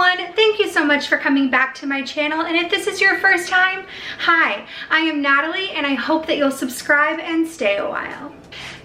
everyone, thank you so much for coming back to my channel, and if this is your first time, hi, I am Natalie and I hope that you'll subscribe and stay a while.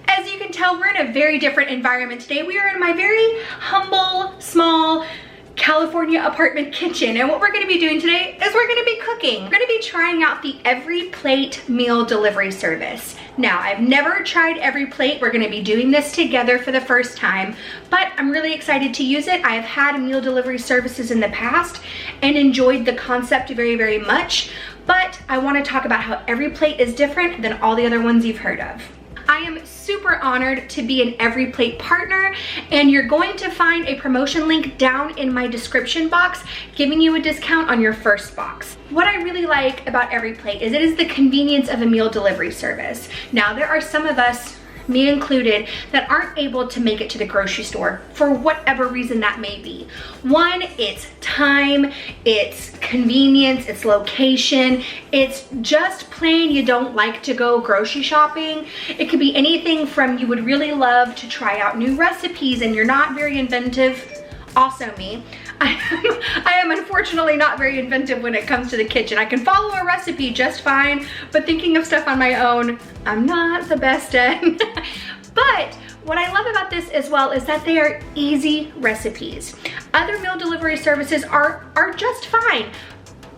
As you can tell, we're in a very different environment today. We are in my very humble, small California apartment kitchen, and what we're going to be doing today is we're going to be cooking. We're going to be trying out the EveryPlate meal delivery service. Now, I've never tried EveryPlate. We're going to be doing this together for the first time, but I'm really excited to use it. I have had meal delivery services in the past and enjoyed the concept very, very much, but I want to talk about how EveryPlate is different than all the other ones you've heard of. I am super honored to be an EveryPlate partner, and you're going to find a promotion link down in my description box giving you a discount on your first box. What I really like about EveryPlate is it is the convenience of a meal delivery service. Now, there are some of us, me included, that aren't able to make it to the grocery store for whatever reason that may be. One, it's time, it's convenience, it's location, it's just plain you don't like to go grocery shopping. It could be anything from you would really love to try out new recipes and you're not very inventive. Also me. I am unfortunately not very inventive when it comes to the kitchen. I can follow a recipe just fine, but thinking of stuff on my own, I'm not the best at. But what I love about this as well is that they are easy recipes. Other meal delivery services are just fine,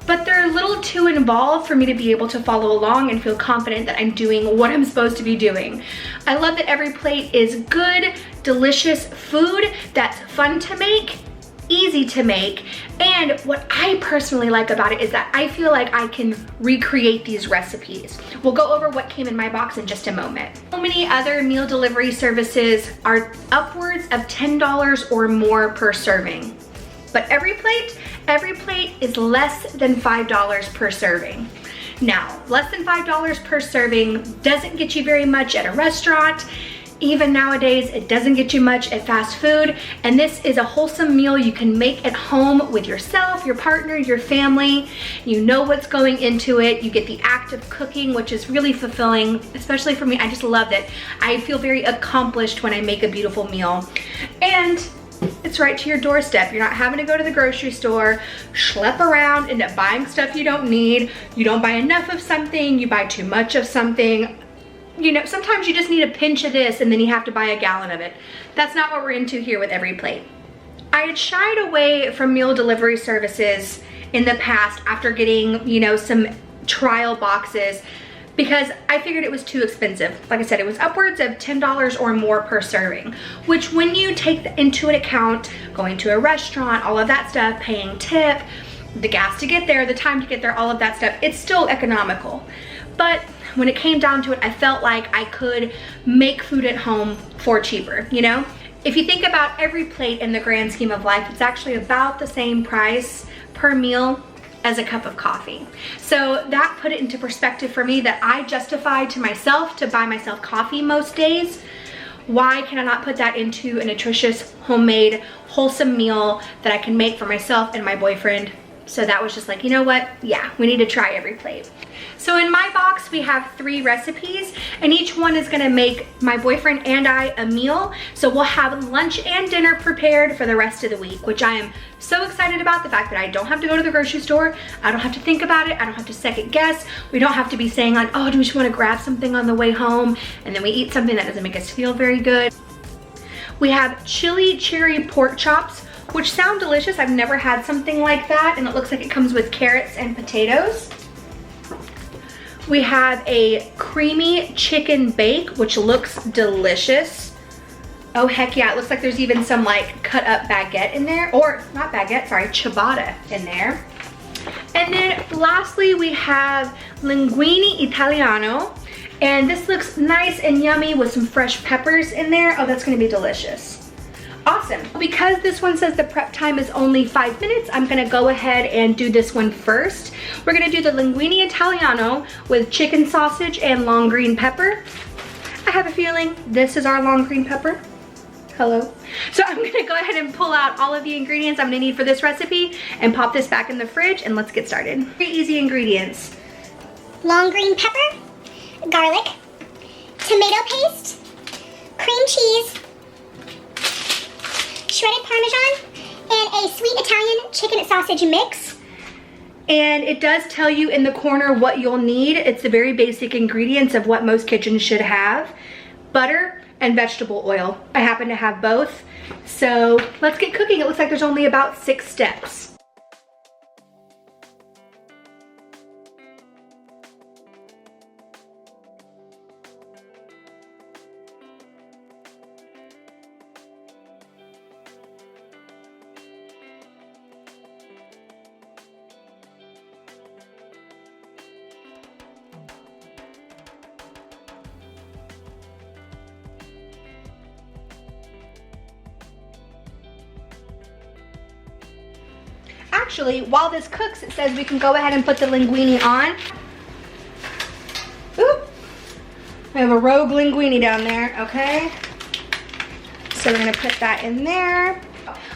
but they're a little too involved for me to be able to follow along and feel confident that I'm doing what I'm supposed to be doing. I love that EveryPlate is good, delicious food that's fun to make, easy to make, and what I personally like about it is that I feel like I can recreate these recipes. We'll go over what came in my box in just a moment. So many other meal delivery services are upwards of $10 or more per serving, but EveryPlate is less than $5 per serving. Now, less than $5 per serving doesn't get you very much at a restaurant. Even nowadays, it doesn't get you much at fast food, and this is a wholesome meal you can make at home with yourself, your partner, your family. You know what's going into it. You get the act of cooking, which is really fulfilling, especially for me. I just love it. I feel very accomplished when I make a beautiful meal. And it's right to your doorstep. You're not having to go to the grocery store, schlep around, end up buying stuff you don't need. You don't buy enough of something, you buy too much of something. You know, sometimes you just need a pinch of this and then you have to buy a gallon of it. That's not what we're into here with EveryPlate. I had shied away from meal delivery services in the past after getting, you know, some trial boxes because I figured it was too expensive. Like I said, it was upwards of $10 or more per serving, which when you take into account going to a restaurant, all of that stuff, paying tip, the gas to get there, the time to get there, all of that stuff, it's still economical. But when it came down to it, I felt like I could make food at home for cheaper, you know? If you think about EveryPlate in the grand scheme of life, it's actually about the same price per meal as a cup of coffee. So that put it into perspective for me that I justify to myself to buy myself coffee most days. Why can I not put that into a nutritious, homemade, wholesome meal that I can make for myself and my boyfriend? So that was just like, you know what? Yeah, we need to try EveryPlate. So in my box, we have 3 recipes, and each one is gonna make my boyfriend and I a meal. So we'll have lunch and dinner prepared for the rest of the week, which I am so excited about. The fact that I don't have to go to the grocery store. I don't have to think about it. I don't have to second guess. We don't have to be saying like, oh, do we just wanna grab something on the way home? And then we eat something that doesn't make us feel very good. We have chili cherry pork chops, which sound delicious. I've never had something like that, and it looks like it comes with carrots and potatoes. We have a creamy chicken bake, which looks delicious. Oh heck yeah, it looks like there's even some like cut up baguette in there, or not baguette, sorry, ciabatta in there. And then lastly, we have linguine italiano, and this looks nice and yummy with some fresh peppers in there. Oh, that's gonna be delicious. Awesome. Because this one says the prep time is only 5 minutes, I'm gonna go ahead and do this one first. We're gonna do the linguine italiano with chicken sausage and long green pepper. I have a feeling this is our long green pepper. Hello. So I'm gonna go ahead and pull out all of the ingredients I'm gonna need for this recipe and pop this back in the fridge, and let's get started. Very easy ingredients. Long green pepper, garlic, tomato paste, cream cheese, shredded Parmesan, and a sweet Italian chicken sausage mix. And it does tell you in the corner what you'll need. It's the very basic ingredients of what most kitchens should have. Butter and vegetable oil. I happen to have both. So let's get cooking. It looks like there's only about 6 steps. Actually, while this cooks, it says we can go ahead and put the linguine on. Oop. We have a rogue linguine down there, okay? So we're gonna put that in there.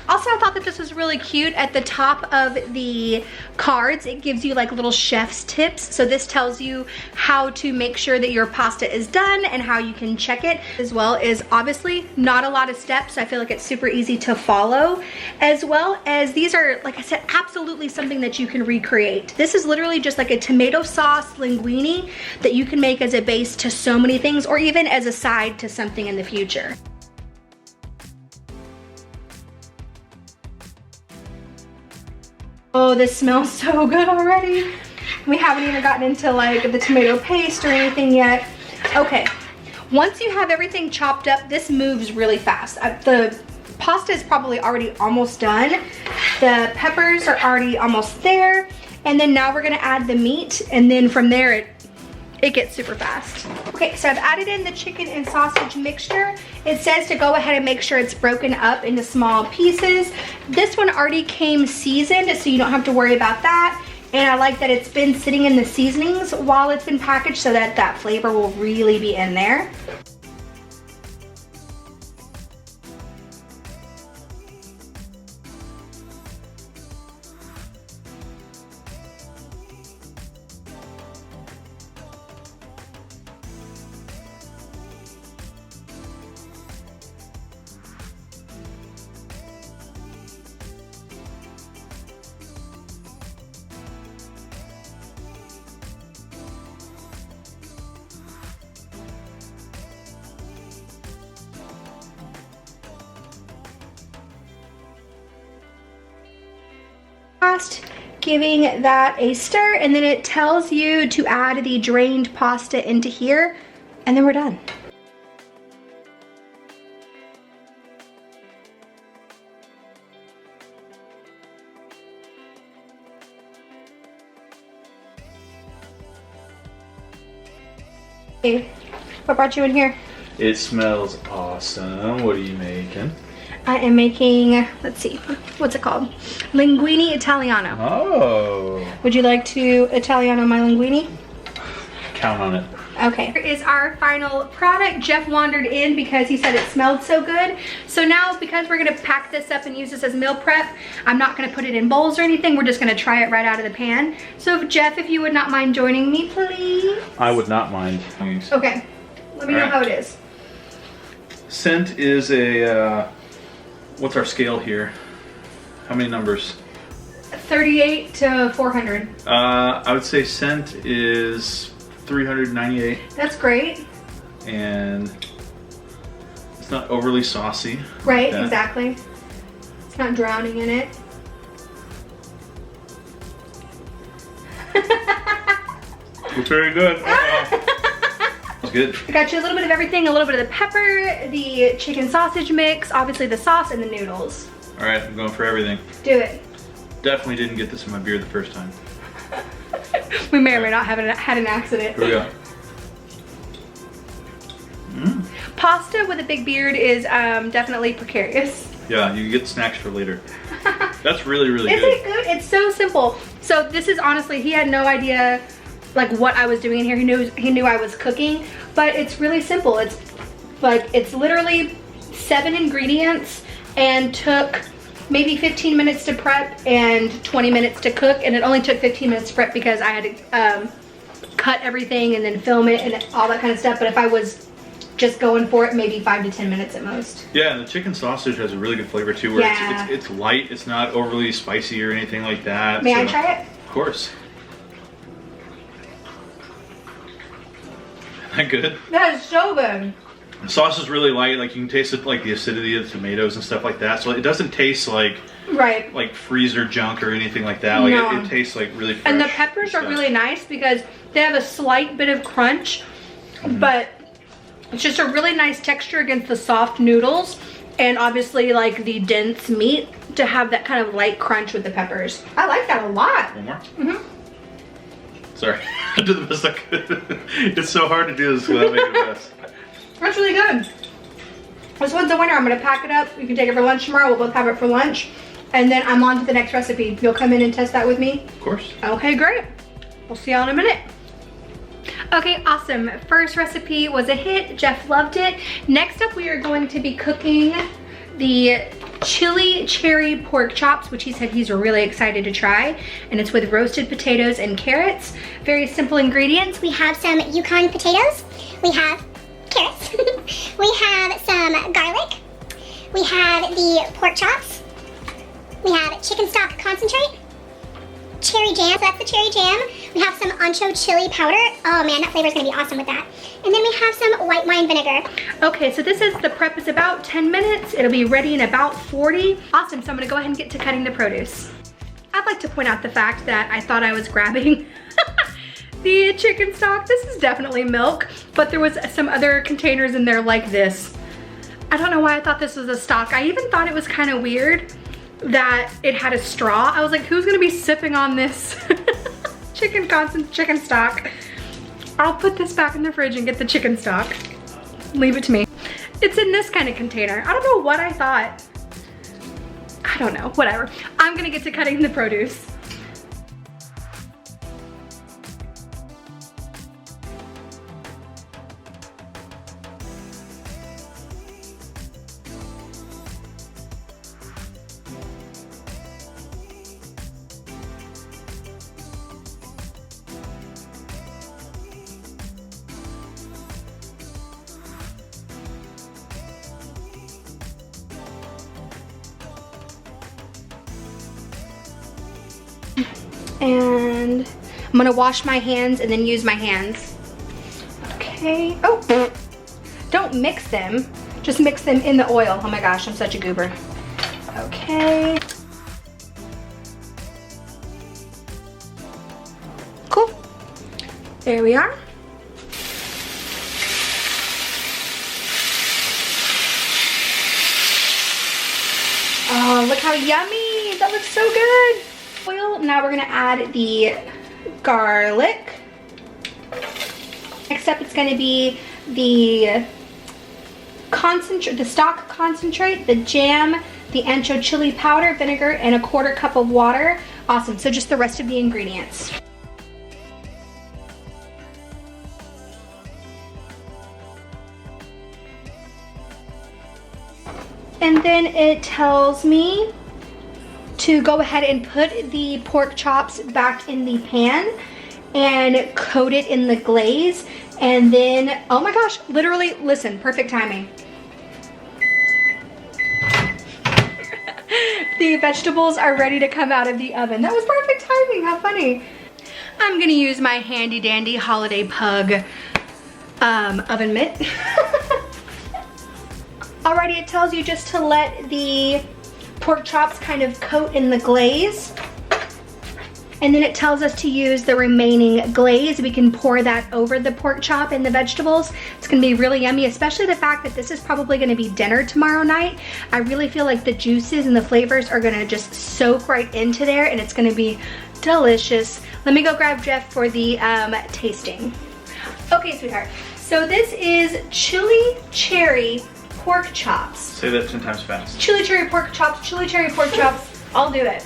Also, I thought that this was really cute. At the top of the cards, it gives you like little chef's tips. So this tells you how to make sure that your pasta is done and how you can check it, as well as obviously not a lot of steps. I feel like it's super easy to follow, as well as these are, like I said, absolutely something that you can recreate. This is literally just like a tomato sauce linguine that you can make as a base to so many things, or even as a side to something in the future. Oh, this smells so good already. We haven't even gotten into like the tomato paste or anything yet. Okay, once you have everything chopped up, this moves really fast. The pasta is probably already almost done. The peppers are already almost there. And then now we're gonna add the meat, and then from there it gets super fast. Okay, so I've added in the chicken and sausage mixture. It says to go ahead and make sure it's broken up into small pieces. This one already came seasoned, so you don't have to worry about that. And I like that it's been sitting in the seasonings while it's been packaged so that that flavor will really be in there. Giving that a stir, and then it tells you to add the drained pasta into here, and then we're done. Hey, what brought you in here? It smells awesome. What are you making? I am making, let's see, what's it called? Linguine Italiano. Oh. Would you like to Italiano my linguine? Count on it. Okay. Here is our final product. Jeff wandered in because he said it smelled so good. So now, because we're gonna pack this up and use this as meal prep, I'm not gonna put it in bowls or anything. We're just gonna try it right out of the pan. So Jeff, if you would not mind joining me, please. I would not mind. Okay. Let me know how it is. Scent is a, what's our scale here? How many numbers? 38 to 400. I would say scent is 398. That's great. And it's not overly saucy. Right, exactly. It's not drowning in it. It's very good. It's good. I got you a little bit of everything, a little bit of the pepper, the chicken sausage mix, obviously the sauce, and the noodles. All right, I'm going for everything. Do it. Definitely didn't get this in my beer the first time. We may or may not have had an accident. Here we go. Pasta with a big beard is definitely precarious. Yeah, you get snacks for later. That's really, really good. Isn't it good? It's so simple. So this is honestly, he had no idea like what I was doing in here. He knew I was cooking, but it's really simple. It's like, it's literally 7 ingredients and took maybe 15 minutes to prep and 20 minutes to cook, and it only took 15 minutes to prep because I had to cut everything and then film it and all that kind of stuff. But if I was just going for it maybe 5 to 10 minutes at most. Yeah, and the chicken sausage has a really good flavor too, where Yeah. it's light, it's not overly spicy or anything like that. May I try it? Of course. Isn't that good? That is so good. The sauce is really light, like you can taste it, like the acidity of the tomatoes and stuff like that. So it doesn't taste like freezer junk or anything like that. Like No. it tastes like really fresh. And the peppers are really nice because they have a slight bit of crunch, but it's just a really nice texture against the soft noodles, and obviously like the dense meat to have that kind of light crunch with the peppers. I like that a lot. One more? Sorry, I did the best I could. It's so hard to do this without making a mess. That's really good. This one's a winner. I'm gonna pack it up. You can take it for lunch tomorrow. We'll both have it for lunch. And then I'm on to the next recipe. You'll come in and test that with me? Of course. Okay, great. We'll see y'all in a minute. Okay, awesome. First recipe was a hit. Jeff loved it. Next up, we are going to be cooking the chili cherry pork chops, which he said he's really excited to try. And it's with roasted potatoes and carrots. Very simple ingredients. We have some Yukon potatoes. We have carrots. We have some garlic. We have the pork chops. We have chicken stock concentrate. Cherry jam, so that's the cherry jam. We have some ancho chili powder. Oh man, that flavor is gonna be awesome with that. And then we have some white wine vinegar. Okay, so the prep is about 10 minutes. It'll be ready in about 40. Awesome, so I'm gonna go ahead and get to cutting the produce. I'd like to point out the fact that I thought I was grabbing the chicken stock. This is definitely milk, but there was some other containers in there like this. I don't know why I thought this was a stock. I even thought it was kind of weird that it had a straw. I was like, who's gonna be sipping on this chicken stock? I'll put this back in the fridge and get the chicken stock. Leave it to me. It's in this kind of container. I don't know what I thought. I don't know, whatever. I'm gonna get to cutting the produce. And I'm gonna wash my hands and then use my hands. Okay, oh, don't mix them. Just mix them in the oil. Oh my gosh, I'm such a goober. Okay. Cool, there we are. Oh, look how yummy, that looks so good. Oil. Now we're gonna add the garlic. Next up, it's gonna be the concentrate, the stock concentrate, the jam, the ancho chili powder, vinegar, and a 1/4 cup of water. Awesome, so just the rest of the ingredients. And then it tells me to go ahead and put the pork chops back in the pan and coat it in the glaze. And then, oh my gosh, literally, listen, perfect timing. The vegetables are ready to come out of the oven. That was perfect timing, how funny. I'm gonna use my handy dandy holiday pug oven mitt. Alrighty, it tells you just to let the pork chops kind of coat in the glaze. And then it tells us to use the remaining glaze. We can pour that over the pork chop and the vegetables. It's gonna be really yummy, especially the fact that this is probably gonna be dinner tomorrow night. I really feel like the juices and the flavors are gonna just soak right into there, and it's gonna be delicious. Let me go grab Jeff for the tasting. Okay, sweetheart. So this is chili cherry pork chops. Say that 10 times fast. Chili cherry pork chops, chili cherry pork chops. I'll do it.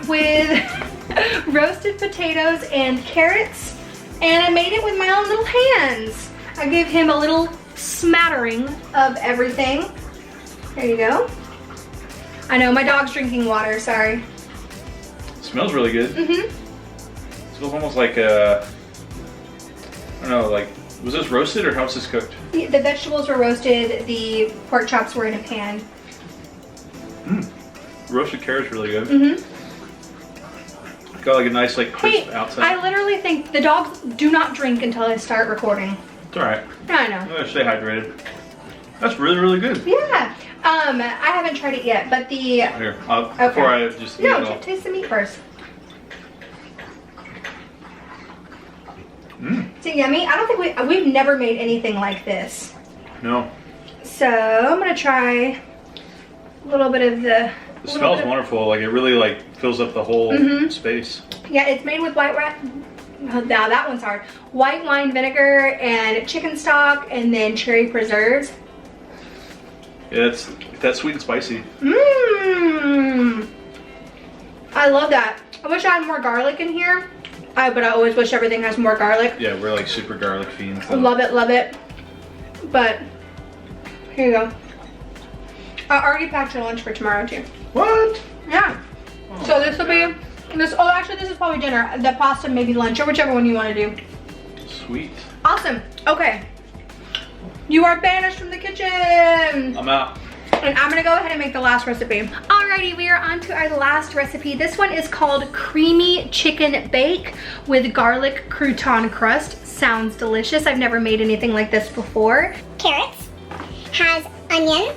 With roasted potatoes and carrots, and I made it with my own little hands. I gave him a little smattering of everything. There you go. I know, my dog's drinking water, sorry. It smells really good. Mm-hmm. It smells almost like I don't know, like, was this roasted or how was this cooked? The vegetables were roasted, the pork chops were in a pan. Roasted carrot's really good. Mm-hmm. Got like a nice like crisp outside. I literally think the dogs do not drink until I start recording. It's alright. I know. I'm gonna stay hydrated. That's really, really good. Yeah. I haven't tried it yet, but the... Here, before I just eat it all. Taste the meat first. Is it yummy? I don't think we've never made anything like this. No. So I'm gonna try a little bit of the... It smells wonderful. Like it really like fills up the whole space. Yeah, it's made with white wine. Now that one's hard. White wine vinegar and chicken stock, and then cherry preserves. Yeah, it's that sweet and spicy. Mmm. I love that. I wish I had more garlic in here. But I always wish everything has more garlic. Yeah, we're like super garlic fiends. I love it, love it. But here you go. I already packed your lunch for tomorrow too. What? Yeah. Oh, so this will be this. Oh, actually, this is probably dinner. The pasta, maybe lunch, or whichever one you want to do. Sweet. Awesome. Okay. You are banished from the kitchen. I'm out. And I'm gonna go ahead and make the last recipe. Alrighty, we are on to our last recipe. This one is called creamy chicken bake with garlic crouton crust. Sounds delicious. I've never made anything like this before. Carrots, has onion,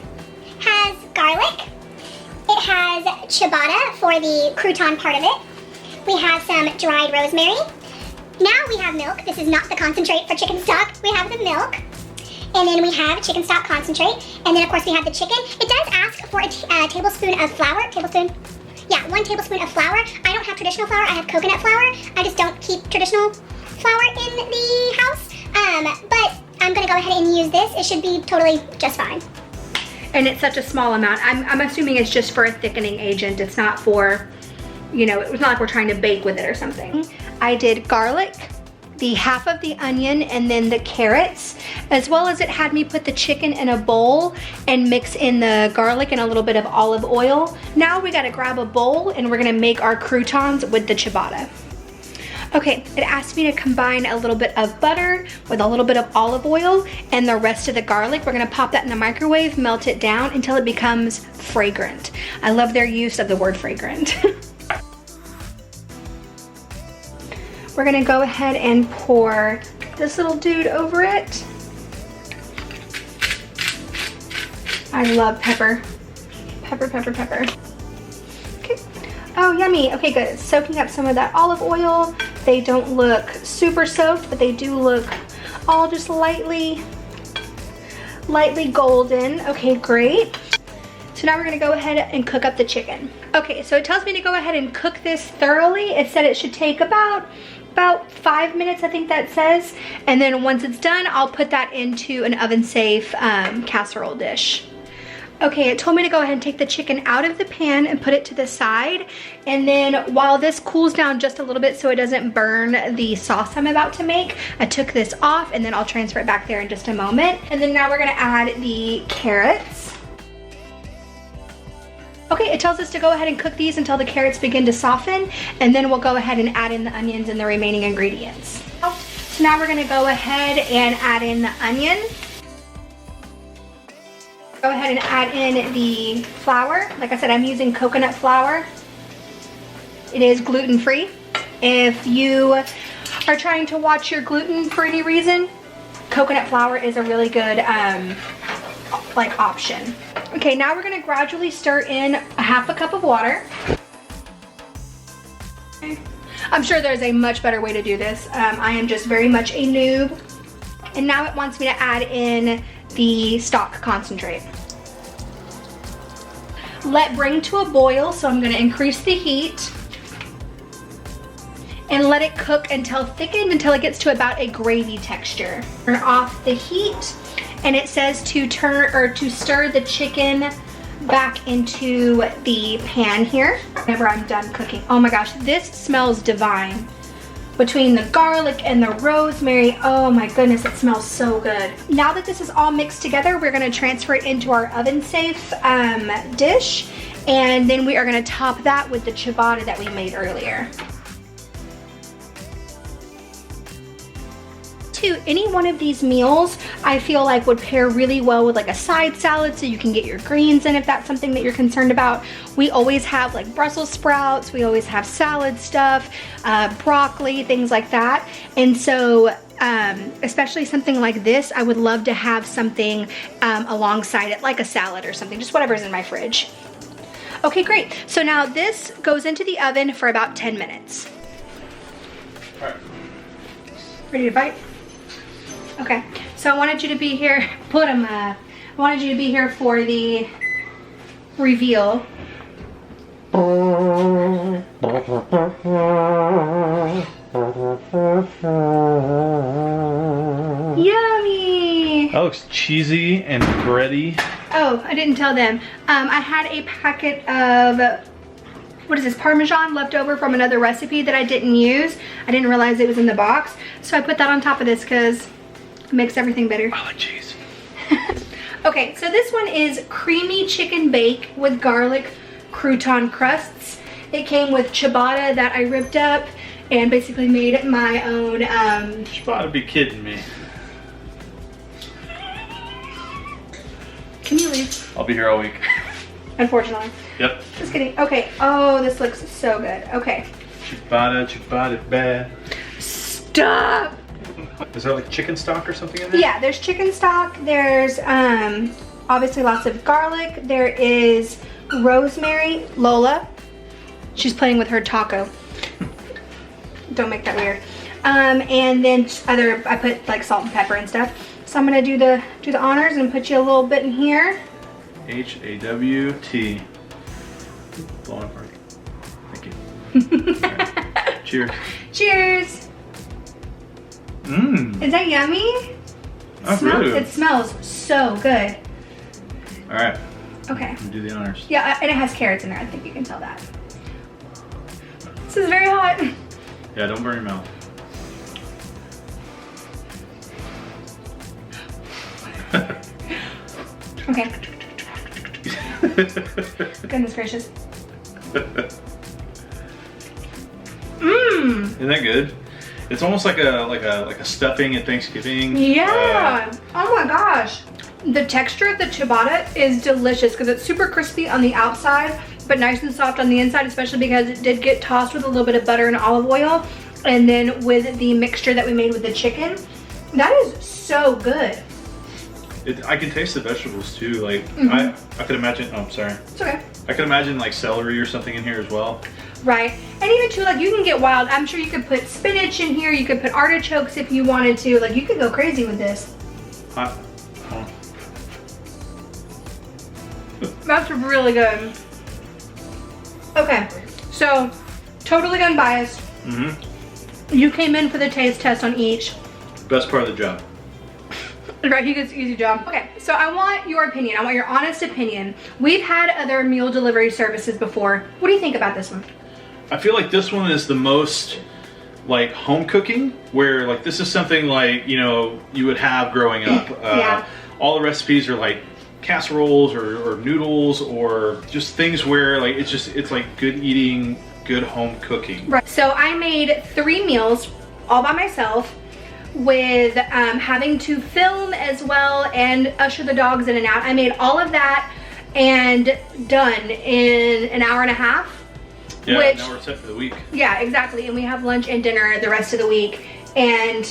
has garlic, it has ciabatta for the crouton part of it. We have some dried rosemary. Now we have milk. This is not the concentrate for chicken stock. We have the milk. And then we have chicken stock concentrate. And then of course we have the chicken. It does ask for a tablespoon of flour. Yeah, 1 tablespoon of flour. I don't have traditional flour, I have coconut flour. I just don't keep traditional flour in the house. But I'm gonna go ahead and use this. It should be totally just fine. And it's such a small amount. I'm assuming it's just for a thickening agent. It's not for, you know, it's not like we're trying to bake with it or something. I did garlic, the half of the onion, and then the carrots, as well as it had me put the chicken in a bowl and mix in the garlic and a little bit of olive oil. Now we gotta grab a bowl and we're gonna make our croutons with the ciabatta. Okay, it asked me to combine a little bit of butter with a little bit of olive oil and the rest of the garlic. We're gonna pop that in the microwave, melt it down until it becomes fragrant. I love their use of the word fragrant. We're gonna go ahead and pour this little dude over it. I love pepper. Pepper, pepper, pepper. Okay. Oh, yummy. Okay, good. It's soaking up some of that olive oil. They don't look super soaked, but they do look all just lightly golden. Okay, great. So now we're gonna go ahead and cook up the chicken. Okay, so it tells me to go ahead and cook this thoroughly. It said it should take about 5 minutes, I think that says. And then once it's done, I'll put that into an oven-safe casserole dish. Okay, it told me to go ahead and take the chicken out of the pan and put it to the side. And then while this cools down just a little bit so it doesn't burn the sauce I'm about to make, I took this off and then I'll transfer it back there in just a moment. And then now we're gonna add the carrots. Okay, it tells us to go ahead and cook these until the carrots begin to soften, and then we'll go ahead and add in the onions and the remaining ingredients. So now we're gonna go ahead and add in the onion. Go ahead and add in the flour. Like I said, I'm using coconut flour. It is gluten-free. If you are trying to watch your gluten for any reason, coconut flour is a really good option. Okay, now we're gonna gradually stir in a half a cup of water. Okay. I'm sure there's a much better way to do this. I am just very much a noob. And now it wants me to add in the stock concentrate. Let bring to a boil, so I'm gonna increase the heat and let it cook until thickened, until it gets to about a gravy texture. Turn off the heat. And it says to stir the chicken back into the pan here whenever I'm done cooking. Oh my gosh, this smells divine. Between the garlic and the rosemary, oh my goodness, it smells so good. Now that this is all mixed together, we're gonna transfer it into our oven-safe dish, and then we are gonna top that with the ciabatta that we made earlier. too, any one of these meals I feel like would pair really well with like a side salad so you can get your greens in if that's something that you're concerned about. We always have like Brussels sprouts, we always have salad stuff, broccoli, things like that. And so especially something like this, I would love to have something alongside it, like a salad or something, just whatever's in my fridge. Okay, great. So now this goes into the oven for about 10 minutes. All right. Ready to bite? Okay, so I wanted you to be here, I wanted you to be here for the reveal. Yummy! That looks cheesy and bready. Oh, I didn't tell them. I had a packet of, what is this, Parmesan left over from another recipe that I didn't use. I didn't realize it was in the box. So I put that on top of this because it makes everything better. Oh, jeez. Okay, so this one is creamy chicken bake with garlic crouton crusts. It came with ciabatta that I ripped up and basically made my own. You gotta be kidding me. Can you leave? I'll be here all week. Unfortunately. Yep. Just kidding. Okay. Oh, this looks so good. Okay. Ciabatta bad. Stop. Is there like chicken stock or something in there? Yeah, there's chicken stock. There's obviously lots of garlic. There is rosemary. Lola, she's playing with her taco. Don't make that weird. And then I put like salt and pepper and stuff. So I'm gonna do the honors and put you a little bit in here. HAWT. Blowing apart. Thank you. Right. Cheers. Cheers. Mmm. Is that yummy? It smells so good. All right. Okay. Do the honors. Yeah, and it has carrots in there. I think you can tell that. This is very hot. Yeah, don't burn your mouth. Okay. Goodness gracious. Mmm. Isn't that good? It's almost like a stuffing at Thanksgiving. Yeah. Oh my gosh. The texture of the ciabatta is delicious because it's super crispy on the outside, but nice and soft on the inside, especially because it did get tossed with a little bit of butter and olive oil. And then with the mixture that we made with the chicken, that is so good. I can taste the vegetables too. Like I could imagine. Oh, I'm sorry. It's okay. I could imagine like celery or something in here as well. Right, and even too, like you can get wild. I'm sure you could put spinach in here. You could put artichokes if you wanted to. Like you could go crazy with this. That's really good. Okay, so totally unbiased. You came in for the taste test on each. Best part of the job. Right, he gets an easy job. Okay, so I want your opinion. I want your honest opinion. We've had other meal delivery services before. What do you think about this one? I feel like this one is the most like home cooking, where like this is something like, you know, you would have growing up. Yeah. All the recipes are like casseroles or noodles or just things where like it's like good eating, good home cooking. Right, so I made 3 meals all by myself, with having to film as well and usher the dogs in and out. I made all of that and done in an hour and a half. Yeah, which, now we're set for the week. Yeah, exactly. And we have lunch and dinner the rest of the week. And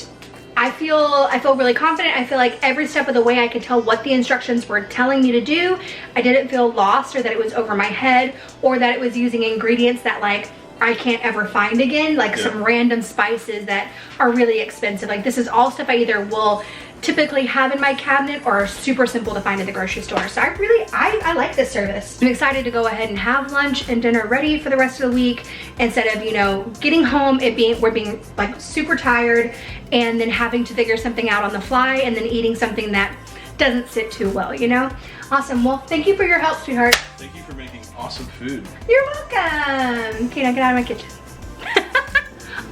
I feel really confident. I feel like every step of the way I could tell what the instructions were telling me to do. I didn't feel lost or that it was over my head or that it was using ingredients that like I can't ever find again, like some random spices that are really expensive. Like this is all stuff I either will typically have in my cabinet or are super simple to find at the grocery store. So I like this service. I'm excited to go ahead and have lunch and dinner ready for the rest of the week instead of, you know, getting home, we're being like super tired and then having to figure something out on the fly and then eating something that doesn't sit too well, you know? Awesome, well, thank you for your help, sweetheart. Thank you for making awesome food. You're welcome. Okay, now get out of my kitchen.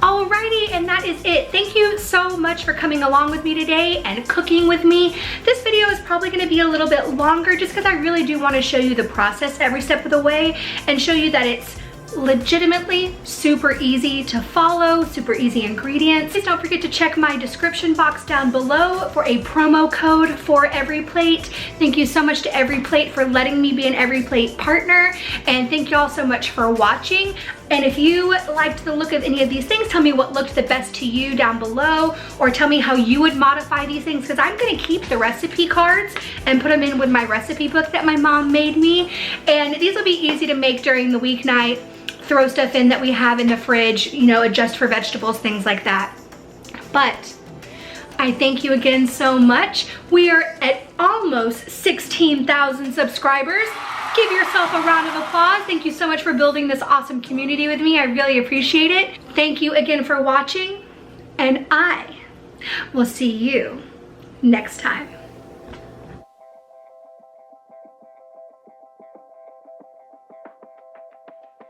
Alrighty, and that is it. Thank you so much for coming along with me today and cooking with me. This video is probably gonna be a little bit longer just because I really do want to show you the process every step of the way and show you that it's legitimately super easy to follow, super easy ingredients. Please don't forget to check my description box down below for a promo code for EveryPlate. Thank you so much to EveryPlate for letting me be an EveryPlate partner, and thank you all so much for watching. And if you liked the look of any of these things, tell me what looked the best to you down below, or tell me how you would modify these things, because I'm gonna keep the recipe cards and put them in with my recipe book that my mom made me. And these will be easy to make during the weeknight. Throw stuff in that we have in the fridge, you know, adjust for vegetables, things like that. But I thank you again so much. We are at almost 16,000 subscribers. Give yourself a round of applause. Thank you so much for building this awesome community with me. I really appreciate it. Thank you again for watching, and I will see you next time.